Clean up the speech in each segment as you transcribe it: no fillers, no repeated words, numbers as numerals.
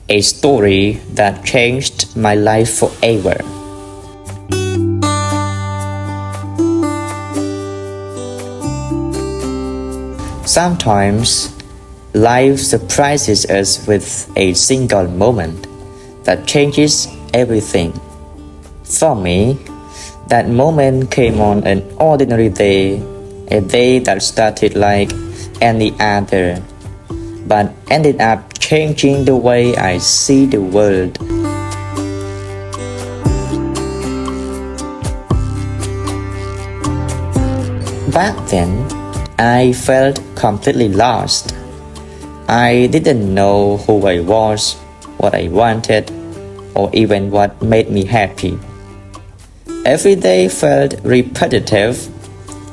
a story that changed my life forever. Sometimes, life surprises us with a single moment that changes everything. For me, that moment came on an ordinary day, a day that started like any other, but ended up changing the way I see the world. Back then, I felt completely lost. I didn't know who I was, what I wanted, or even what made me happy. Every day felt repetitive,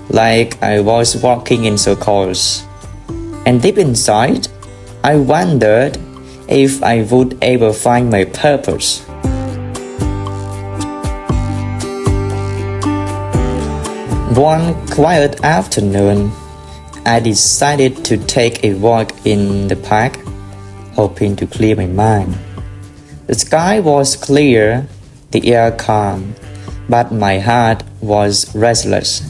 like I was walking in circles. And deep inside, I wondered if I would ever find my purpose. One quiet afternoon, I decided to take a walk in the park, hoping to clear my mind. The sky was clear, the air calm, but my heart was restless.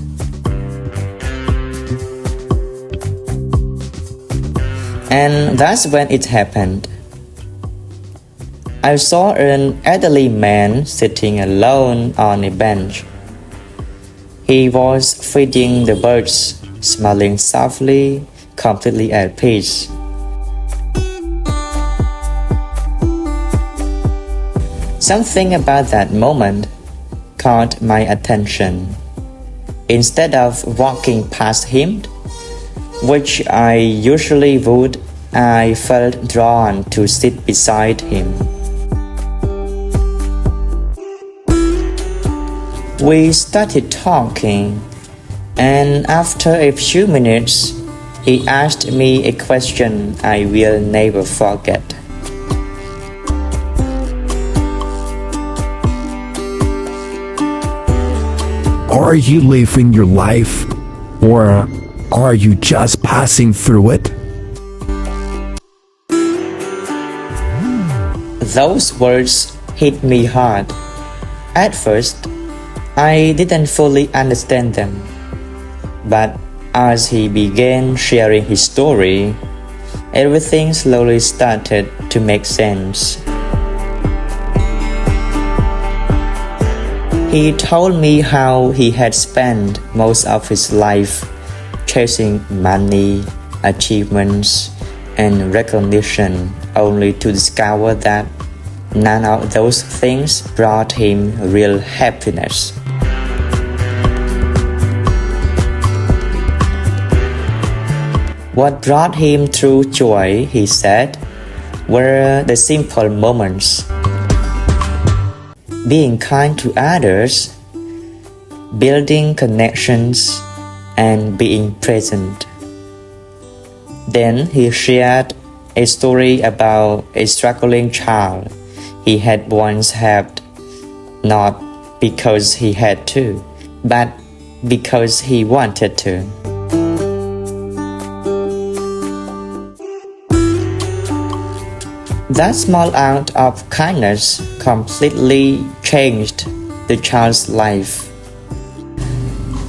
And that's when it happened. I saw an elderly man sitting alone on a bench. He was feeding the birds, smiling softly, completely at peace. Something about that moment caught my attention. Instead of walking past him, which I usually would, I felt drawn to sit beside him. We started talking, and after a few minutes, he asked me a question I will never forget. Are you living your life, or are you just passing through it? Those words hit me hard. At first, I didn't fully understand them. But as he began sharing his story, everything slowly started to make sense. He told me how he had spent most of his life chasing money, achievements, and recognition, only to discover that none of those things brought him real happiness. What brought him true joy, he said, were the simple moments. Being kind to others, building connections, and being present. Then he shared a story about a struggling child he had once helped, not because he had to, but because he wanted to. That small act of kindness completely changed the child's life.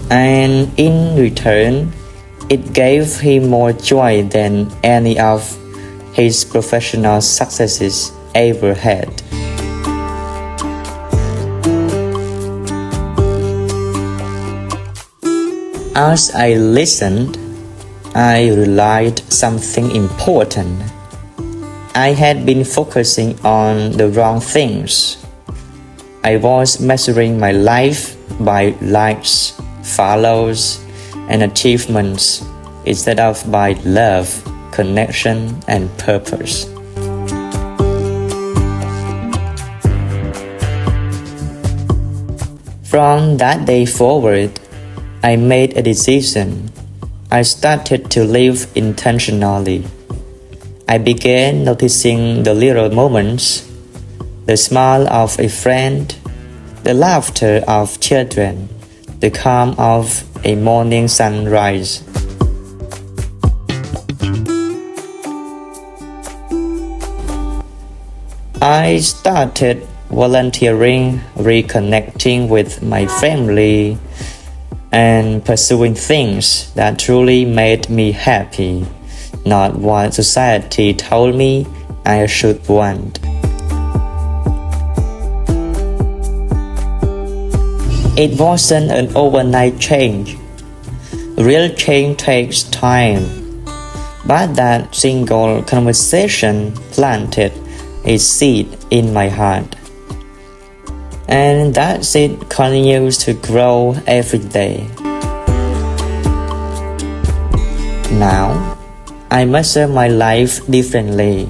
And in return, it gave him more joy than any of his professional successes ever had. As I listened, I realized something important. I had been focusing on the wrong things. I was measuring my life by likes, follows, and achievements instead of by love, connection, and purpose. From that day forward, I made a decision. I started to live intentionally. I began noticing the little moments, the smile of a friend, the laughter of children, the calm of a morning sunrise. I started volunteering, reconnecting with my family, and pursuing things that truly made me happy, not what society told me I should want. It wasn't an overnight change. Real change takes time. But that single conversation planted a seed in my heart. And that seed continues to grow every day. Now, I measure my life differently,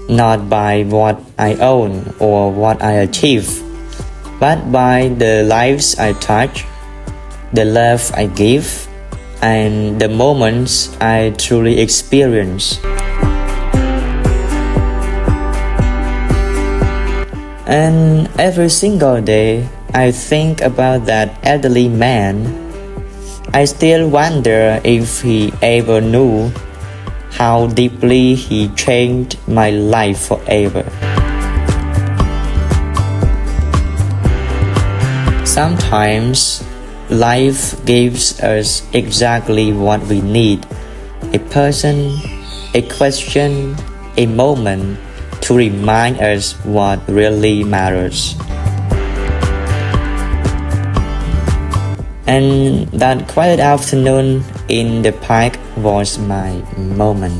not by what I own or what I achieve, but by the lives I touch, the love I give, and the moments I truly experience. And every single day, I think about that elderly man. I still wonder if he ever knew how deeply he changed my life forever. Sometimes, life gives us exactly what we need: a person, a question, a moment to remind us what really matters. And that quiet afternoon in the park was my moment.